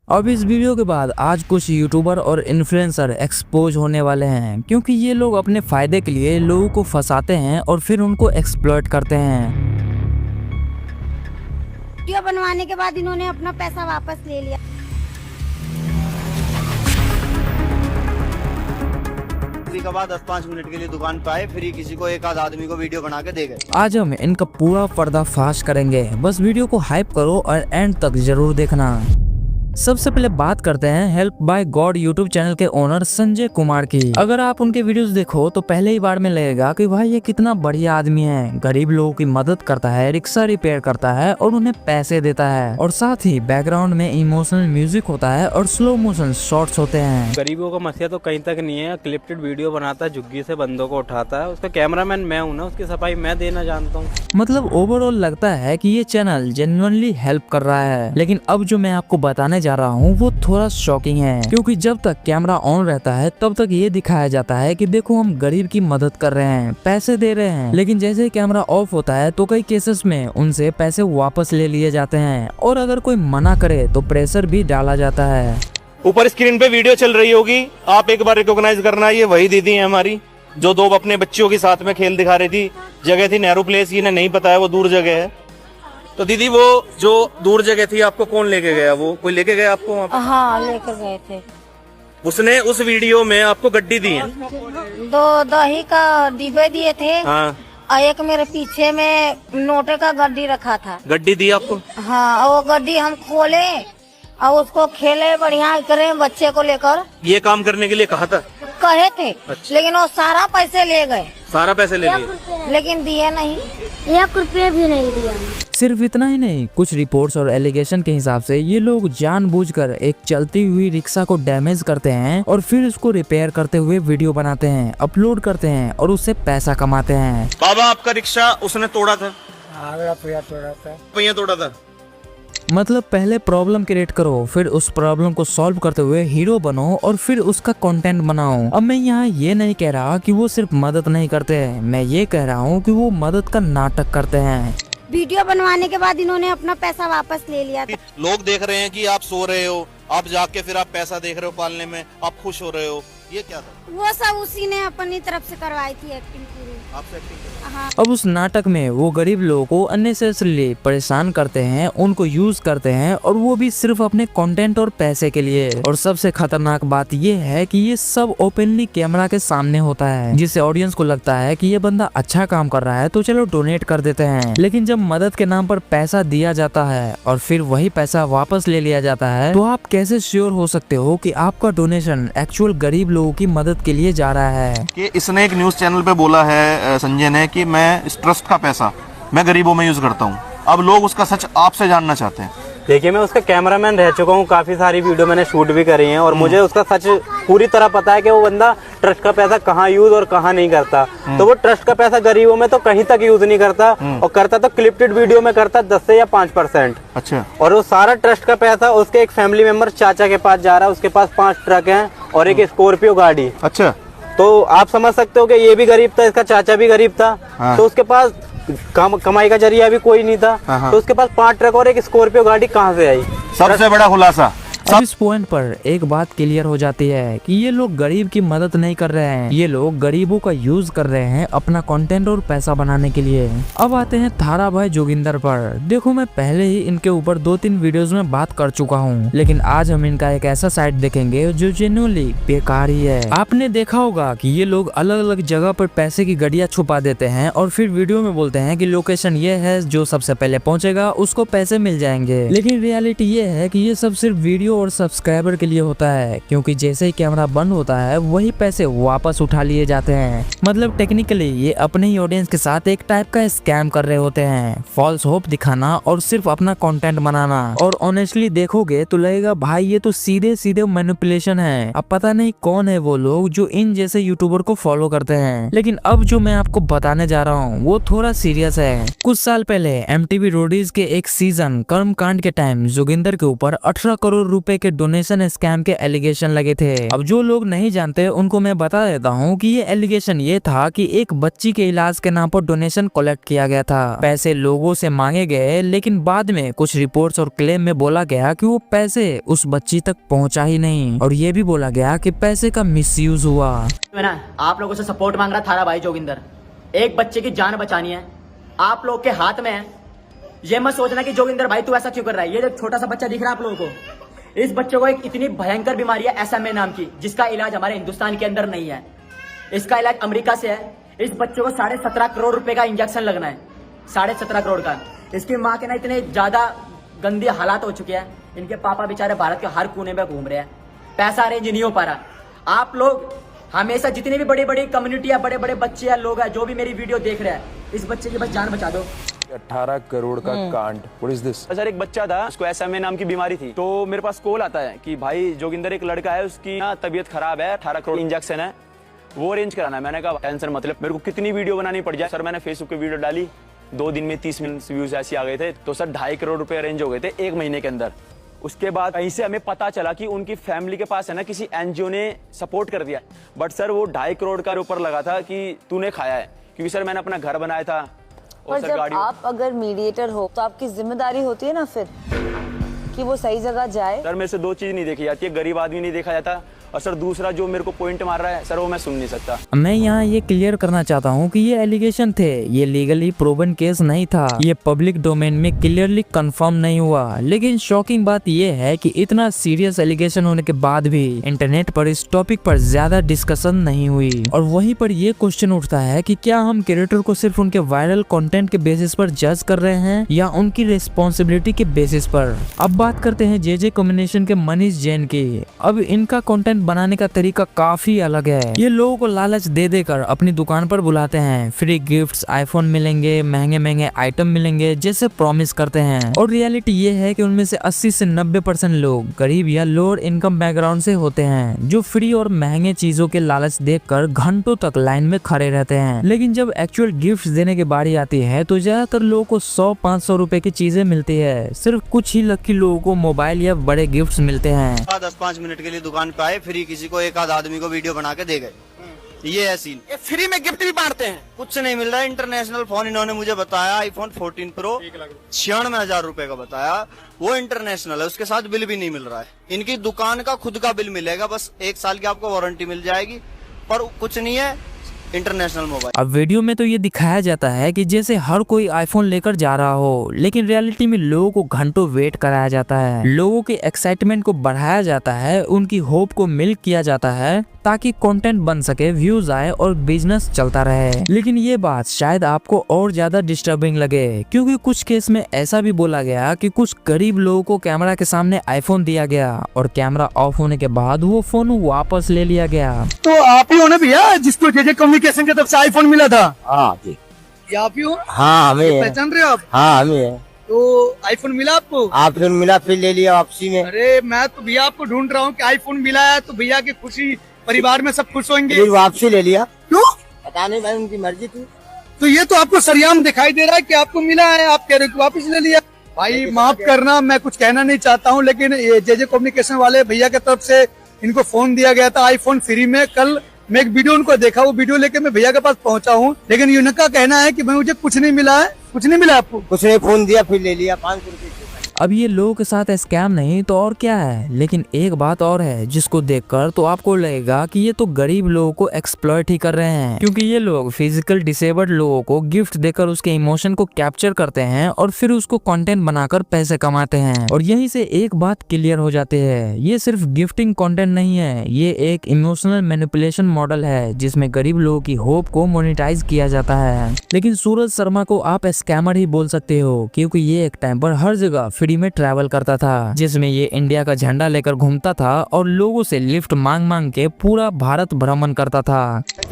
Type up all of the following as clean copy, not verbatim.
अब इस वीडियो के बाद आज कुछ यूट्यूबर और इन्फ्लुएंसर एक्सपोज होने वाले हैं, क्योंकि ये लोग अपने फायदे के लिए लोगों को फंसाते हैं और फिर उनको एक्सप्लॉइट करते हैं। वीडियो बनवाने के बाद इन्होंने अपना पैसा वापस ले लिया। के बाद 10-5 मिनट के लिए दुकान पे आए, फिर किसी को एक आध आदमी को वीडियो बना के दे गए। आज हम इनका पूरा पर्दाफाश करेंगे, बस वीडियो को हाइप करो और एंड तक जरूर देखना। सबसे पहले बात करते हैं help by God YouTube channel के ओनर संजय कुमार की। अगर आप उनके वीडियोस देखो तो पहले ही बार में लगेगा कि भाई ये कितना बढ़िया आदमी है, गरीब लोगों की मदद करता है, रिक्शा रिपेयर करता है और उन्हें पैसे देता है, और साथ ही बैकग्राउंड में इमोशनल म्यूजिक होता है और स्लो मोशन शॉट्स होते हैं। गरीबों का मसला तो कहीं तक नहीं है, क्लिप्टेड वीडियो बनाता है, झुग्गी से बंदों को उठाता है, उसका कैमरामैन मैं हूँ ना, उसकी सफाई मैं देना जानता हूँ। मतलब ओवरऑल लगता है कि ये चैनल जेन्युइनली हेल्प कर रहा है। लेकिन अब जो मैं आपको बताने जा रहा हूँ वो थोड़ा शॉकिंग है, क्योंकि जब तक कैमरा ऑन रहता है तब तक ये दिखाया जाता है कि देखो हम गरीब की मदद कर रहे हैं, पैसे दे रहे हैं, लेकिन जैसे ही कैमरा ऑफ होता है तो कई केसेस में उनसे पैसे वापस ले लिए जाते हैं, और अगर कोई मना करे तो प्रेशर भी डाला जाता है। ऊपर स्क्रीन पे वीडियो चल रही होगी, आप एक बार रिकॉग्नाइज करना, ये वही दीदी है हमारी जो दो अपने बच्चों के साथ में खेल दिखा रही थी। जगह थी नेहरू प्लेस, इन्हें नहीं पता है वो दूर जगह है। तो दीदी वो जो दूर जगह थी आपको कौन लेके गया? वो कोई लेके गया आपको वहाँ पे? हाँ, लेकर गए थे। उसने उस वीडियो में आपको गड्डी दी है? 2 दही का डिब्बे दिए थे। हाँ, और एक मेरे पीछे में नोटे का गड्डी रखा था। गड्डी दी आपको? हाँ, वो गड्डी हम खोले और उसको खेले बढ़िया करें बच्चे को लेकर। ये काम करने के लिए कहा था? कहे थे। अच्छा। लेकिन वो सारा पैसे ले गए, सारा पैसे ले लिए? लेकिन दिए नहीं, 1 रुपया भी नहीं दिया। सिर्फ इतना ही नहीं, कुछ रिपोर्ट्स और एलिगेशन के हिसाब से ये लोग जानबूझकर एक चलती हुई रिक्शा को डैमेज करते हैं और फिर उसको रिपेयर करते हुए वीडियो बनाते हैं, अपलोड करते हैं और उससे पैसा कमाते हैं। बाबा आपका रिक्शा उसने तोड़ा था? पहिया तोड़ा था। मतलब पहले प्रॉब्लम क्रिएट करो, फिर उस प्रॉब्लम को सॉल्व करते हुए हीरो बनो और फिर उसका कंटेंट बनाओ। अब मैं यहाँ ये नहीं कह रहा कि वो सिर्फ मदद नहीं करते हैं, मैं ये कह रहा हूँ कि वो मदद का नाटक करते हैं। वीडियो बनवाने के बाद इन्होंने अपना पैसा वापस ले लिया था। लोग देख रहे हैं कि आप सो रहे हो, आप जाके फिर आप पैसा देख रहे हो पालने में, आप खुश हो रहे हो, ये क्या था? वो सब उसी ने अपनी तरफ से करवाई थी एक्टिंग पूरी। आपसे एक्टिंग कर? हाँ। अब उस नाटक में वो गरीब लोगों को अननेसेसरीली परेशान करते हैं, उनको यूज करते हैं, और वो भी सिर्फ अपने कंटेंट और पैसे के लिए। और सबसे खतरनाक बात ये है कि ये सब ओपनली कैमरा के सामने होता है, जिससे ऑडियंस को लगता है कि ये बंदा अच्छा काम कर रहा है तो चलो डोनेट कर देते हैं। लेकिन जब मदद के नाम पर पैसा दिया जाता है और फिर वही पैसा वापस ले लिया जाता है, तो आप कैसे श्योर हो सकते हो कि आपका डोनेशन एक्चुअल गरीब लोगों की मदद के लिए जा रहा है? कि इसने एक न्यूज चैनल पे बोला है संजय ने कि मैं इस ट्रस्ट का पैसा मैं गरीबों में यूज करता हूँ। अब लोग उसका सच आपसे जानना चाहते हैं। देखिए, मैं उसका कैमरामैन रह चुका हूँ, काफी सारी वीडियो मैंने शूट भी करी है और मुझे उसका सच पूरी तरह पता है कि वो बंदा ट्रस्ट का पैसा कहाँ यूज और कहाँ नहीं करता। तो वो ट्रस्ट का पैसा गरीबों में तो कहीं तक यूज नहीं करता, और करता तो क्लिप्टेड वीडियो में करता 10 से या 5%। अच्छा। और वो सारा ट्रस्ट का पैसा उसके एक फैमिली मेंबर चाचा के पास जा रहा है, उसके पास 5 ट्रक हैं और एक स्कॉर्पियो गाड़ी। अच्छा। तो आप समझ सकते हो कि ये भी गरीब था, इसका चाचा भी गरीब था। हाँ। तो उसके पास कमाई का जरिया भी कोई नहीं था। हाँ। तो उसके पास 5 ट्रक और एक स्कॉर्पियो गाड़ी कहाँ से आई? सबसे बड़ा खुलासा। अब इस पॉइंट पर एक बात क्लियर हो जाती है कि ये लोग गरीब की मदद नहीं कर रहे हैं, ये लोग गरीबों का यूज कर रहे हैं अपना कंटेंट और पैसा बनाने के लिए। अब आते हैं थारा भाई जोगिंदर पर। देखो, मैं पहले ही इनके ऊपर 2-3 वीडियोस में बात कर चुका हूँ, लेकिन आज हम इनका एक ऐसा साइट देखेंगे जो जेन्युइनली बेकार ही है। आपने देखा होगा कि ये लोग अलग अलग जगह पर पैसे की गड्डियां छुपा देते हैं और फिर वीडियो में बोलते हैं कि लोकेशन ये है, जो सबसे पहले पहुंचेगा उसको पैसे मिल जाएंगे। लेकिन रियलिटी ये है कि ये सब सिर्फ वीडियो और सब्सक्राइबर के लिए होता है, क्योंकि जैसे ही कैमरा बंद होता है वही पैसे वापस उठा लिए जाते हैं। मतलब टेक्निकली ये अपने ही ऑडियंस के साथ एक टाइप का स्कैम कर रहे होते हैं, फॉल्स होप दिखाना और सिर्फ अपना कंटेंट बनाना। और ऑनेस्टली देखोगे तो लगेगा भाई ये तो सीधे सीधे मैनिपुलेशन है। अब पता नहीं कौन है वो लोग जो इन जैसे यूट्यूबर को फॉलो करते हैं। लेकिन अब जो मैं आपको बताने जा रहा हूँ वो थोड़ा सीरियस है। कुछ साल पहले MTV रोडीज के एक सीजन कर्मकांड के टाइम जोगिंदर के ऊपर 18 करोड़ रुपए के डोनेशन स्कैम के एलिगेशन लगे थे। अब जो लोग नहीं जानते उनको मैं बता देता हूँ कि ये एलिगेशन ये था कि एक बच्ची के इलाज के नाम पर डोनेशन कलेक्ट किया गया था। पैसे लोगों से मांगे गए, लेकिन बाद में कुछ रिपोर्ट्स और क्लेम में बोला गया कि वो पैसे उस बच्ची तक पहुंचा ही नहीं, और ये भी बोला गया कि पैसे का मिसयूज हुआ। मैं ना आप लोगों से सपोर्ट मांग रहा थारा भाई जोगिंदर, एक बच्चे की जान बचानी है, आप लोग के हाथ में है। ये मत सोचना कि जोगिंदर भाई तू ऐसा क्यों कर रहा है। ये जो छोटा सा बच्चा दिख रहा है आप लोगों को, इस बच्चे को एक इतनी भयंकर बीमारी है SMA नाम की, जिसका इलाज हमारे हिंदुस्तान के अंदर नहीं है, इसका इलाज अमेरिका से है। इस बच्चे को 17.5 करोड़ रुपए का इंजेक्शन लगना है, 17.5 करोड़ का। इसकी माँ के ना इतने ज्यादा गंदे हालात हो चुके हैं, इनके पापा बेचारे भारत के हर कोने में घूम रहे हैं, पैसा अरेंज नहीं हो पा रहा। आप लोग हमेशा जितनी भी बड़ी बड़ी कम्युनिटी है, बड़े बड़े बच्चे या लोग हैं जो भी मेरी वीडियो देख रहे हैं, इस बच्चे की बस जान बचा दो। 18 करोड़ का कांड, व्हाट इज दिस? सर एक बच्चा था, उसको SMA नाम की बीमारी थी, तो मेरे पास कॉल आता है कि भाई जोगिंदर एक लड़का है, उसकी ना तबीयत खराब है, 18 करोड़ इंजेक्शन है, वो अरेंज कराना है। मैंने कहा टेंशन मतलब मेरे को कितनी वीडियो बनानी पड़ जाए। सर मैंने फेसबुक पे वीडियो डाली, 2 दिन में 30 मिलियन व्यूज ऐसे आ गए थे, तो सर 2.5 करोड़ रुपए अरेंज हो गए थे 1 महीने के अंदर। उसके बाद कहीं से हमें पता चला कि उनकी फैमिली के पास है ना किसी NGO ने सपोर्ट कर दिया, बट सर वो 2.5 करोड़ का ऊपर लगा था कि तूने खाया है, क्योंकि सर मैंने अपना घर बनाया था। और जब आप अगर मीडिएटर हो तो आपकी जिम्मेदारी होती है ना फिर कि वो सही जगह जाए। सर मेरे से 2 चीज नहीं देखी जाती है, गरीब आदमी नहीं देखा जाता, और सर दूसरा जो मेरे को पॉइंट मार रहा है सर वो मैं सुन नहीं सकता। मैं यहाँ ये क्लियर करना चाहता हूँ कि ये एलिगेशन थे, ये लीगली प्रूवन केस नहीं था, ये पब्लिक डोमेन में क्लियरली कंफर्म नहीं हुआ। लेकिन शॉकिंग बात ये है कि इतना सीरियस एलिगेशन होने के बाद भी इंटरनेट पर इस टॉपिक पर ज्यादा डिस्कशन नहीं हुई। और वहीं पर ये क्वेश्चन उठता है कि क्या हम क्रिएटर को सिर्फ उनके वायरल कंटेंट के बेसिस पर जज कर रहे हैं या उनकी रिस्पॉन्सिबिलिटी के बेसिस पर। अब बात करते हैं JJ कॉम्बिनेशन के मनीष जैन की। अब इनका कंटेंट बनाने का तरीका काफी अलग है। ये लोगों को लालच दे देकर अपनी दुकान पर बुलाते हैं, फ्री गिफ्ट्स, आईफोन मिलेंगे, महंगे महंगे आइटम मिलेंगे जैसे प्रॉमिस करते हैं। और रियलिटी ये है कि उनमें से 80 से 90% लोग गरीब या लोअर इनकम बैकग्राउंड से होते हैं, जो फ्री और महंगे चीजों के लालच देखकर घंटों तक लाइन में खड़े रहते हैं। लेकिन जब एक्चुअल गिफ्ट देने की बारी आती है तो ज्यादातर लोगों को 100-500 रुपए की चीजें मिलती है, सिर्फ कुछ ही लकी लोगों को मोबाइल या बड़े गिफ्ट मिलते हैं। 10-5 मिनट के लिए दुकान पे आए, फ्री किसी को एक आध आदमी को वीडियो बना के दे गए। ये है सीन। फ्री में गिफ्ट भी बांटते हैं। कुछ नहीं मिल रहा है। इंटरनेशनल फोन इन्होंने मुझे बताया, iPhone 14 Pro 96,000 रुपए का बताया, वो इंटरनेशनल है, उसके साथ बिल भी नहीं मिल रहा है। इनकी दुकान का खुद का बिल मिलेगा, बस 1 साल की आपको वारंटी मिल जाएगी, पर कुछ नहीं है इंटरनेशनल मोबाइल। अब वीडियो में तो ये दिखाया जाता है कि जैसे हर कोई आईफोन लेकर जा रहा हो, लेकिन रियलिटी में लोगों को घंटों वेट कराया जाता है, लोगों के एक्साइटमेंट को बढ़ाया जाता है, उनकी होप को मिल्क किया जाता है ताकि कंटेंट बन सके, व्यूज आए और बिजनेस चलता रहे। लेकिन ये बात शायद आपको और ज्यादा डिस्टर्बिंग लगे, क्योंकि कुछ केस में ऐसा भी बोला गया कि कुछ गरीब लोगों को कैमरा के सामने आईफोन दिया गया और कैमरा ऑफ होने के बाद वो फोन वापस ले लिया गया। तो आप ही हो ना भैया जिसको JJ कम्युनिकेशन की तरफ से आईफोन मिला था? हाँ जी। ये आप ही हो? हाँ हमें। पहचान रहे हो आप? हाँ हमें है। तो आईफोन मिला आपको? आईफोन मिला, फिर ले लिया वापसी में। अरे मैं तो भैया आपको ढूंढ रहा हूँ कि आईफोन मिला है तो भैया की खुशी, परिवार में सब खुश होंगे। फिर वापसी ले लिया। क्यों? पता नहीं भाई, उनकी मर्जी थी। तो ये तो आपको सरेआम दिखाई दे रहा है कि आपको मिला है, आप कह रहे हो वापस ले लिया। भाई माफ करना, मैं कुछ कहना नहीं चाहता हूँ, लेकिन ये JJ कम्युनिकेशन वाले भैया की तरफ से इनको फोन दिया गया था आईफोन फ्री में। कल मैं एक वीडियो उनको देखा, वो वीडियो लेके मैं भैया के पास पहुंचा हूँ, लेकिन उनका कहना है कि भाई मुझे कुछ नहीं मिला है। कुछ नहीं मिला आपको? कुछ नहीं, फोन दिया फिर ले लिया 500 रुपए। अब ये लोगों के साथ स्कैम नहीं तो और क्या है। लेकिन एक बात और है जिसको देखकर तो आपको लगेगा कि ये तो गरीब लोगों को एक्सप्लॉइट ही कर रहे हैं, क्योंकि ये लोग फिजिकल डिसेबल्ड लोगों को गिफ्ट देकर उसके इमोशन को कैप्चर करते हैं और फिर उसको कंटेंट बनाकर पैसे कमाते हैं। और यहीं से एक बात क्लियर हो जाती है, ये सिर्फ गिफ्टिंग कंटेंट नहीं है, ये एक इमोशनल मैनिपुलेशन मॉडल है जिसमें गरीब लोगों की होप को मोनेटाइज किया जाता है। लेकिन सूरज शर्मा को आप स्कैमर ही बोल सकते हो, क्योंकि ये एक टाइम पर हर जगह फ्री में ट्रैवल करता था, जिसमें ये इंडिया का झंडा लेकर घूमता था और लोगों से लिफ्ट मांग मांग के पूरा भारत भ्रमण करता था।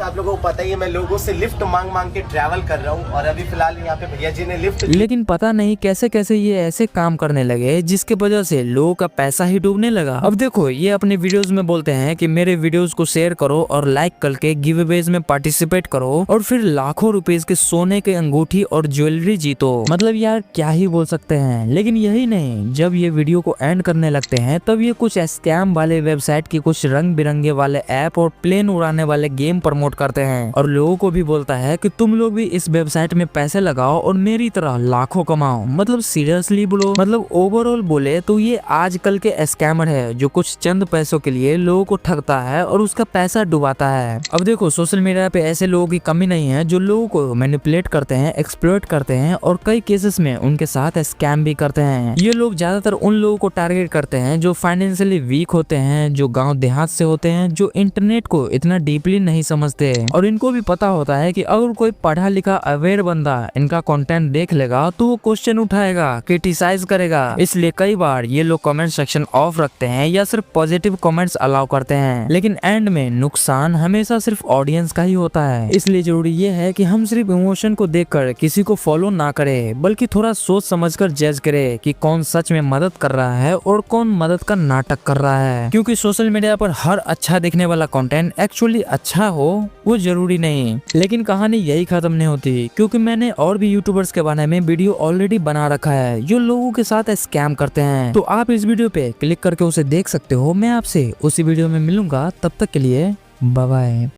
आप लोगों को पता ही है मैं लोगों से लिफ्ट मांग मांग के ट्रैवल कर रहा हूँ, और अभी फिलहाल यहाँ पे भैया जी ने लिफ्ट। लेकिन पता नहीं कैसे कैसे ये ऐसे काम करने लगे जिसके वजह से लोगों का पैसा ही डूबने लगा। अब देखो, ये अपने वीडियोस में बोलते हैं कि मेरे वीडियोस को शेयर करो और लाइक करके गिव अवेज में पार्टिसिपेट करो और फिर लाखों रुपीस के सोने के अंगूठी और ज्वेलरी जीतो। मतलब यार क्या ही बोल सकते हैं। लेकिन यही यही नहीं, जब ये वीडियो को एंड करने लगते हैं तब ये कुछ स्कैम वाले वेबसाइट की कुछ रंग बिरंगे वाले ऐप और प्लेन उड़ाने वाले गेम प्रमोट करते हैं और लोगों को भी बोलता है कि तुम लोग भी इस वेबसाइट में पैसे लगाओ और मेरी तरह लाखों कमाओ। मतलब सीरियसली बोलो, मतलब ओवरऑल बोले तो ये आजकल के स्कैमर है जो कुछ चंद पैसों के लिए लोगों को ठगता है और उसका पैसा डुबाता है। अब देखो सोशल मीडिया पे ऐसे लोगों की कमी नहीं है जो लोगों को मैनिपुलेट करते हैं, एक्सप्लॉइट करते हैं और कई केसेस में उनके साथ स्कैम भी करते हैं। ये लोग ज्यादातर उन लोगों को टारगेट करते हैं जो फाइनेंशियली वीक होते हैं, जो गांव देहात से होते हैं, जो इंटरनेट को इतना डीपली नहीं समझते और इनको भी पता होता है कि अगर कोई पढ़ा लिखा अवेयर बंदा इनका कंटेंट देख लेगा तो वो क्वेश्चन उठाएगा, क्रिटिसाइज करेगा। इसलिए कई बार ये लोग कमेंट सेक्शन ऑफ रखते हैं या सिर्फ पॉजिटिव कमेंट्स अलाउ करते हैं, लेकिन एंड में नुकसान हमेशा सिर्फ ऑडियंस का ही होता है। इसलिए जरूरी ये है कि हम सिर्फ इमोशन को देखकर किसी को फॉलो ना करें, बल्कि थोड़ा सोच समझकर जज करें कि कौन सच में मदद कर रहा है और कौन मदद का नाटक कर रहा है। क्योंकि सोशल मीडिया पर हर अच्छा दिखने वाला कंटेंट एक्चुअली अच्छा हो वो जरूरी नहीं। लेकिन कहानी यही खत्म नहीं होती, क्योंकि मैंने और भी यूट्यूबर्स के बारे में वीडियो ऑलरेडी बना रखा है जो लोगों के साथ स्कैम करते हैं, तो आप इस वीडियो पे क्लिक करके उसे देख सकते हो। मैं आपसे उसी वीडियो में मिलूंगा, तब तक के लिए बाय बाय।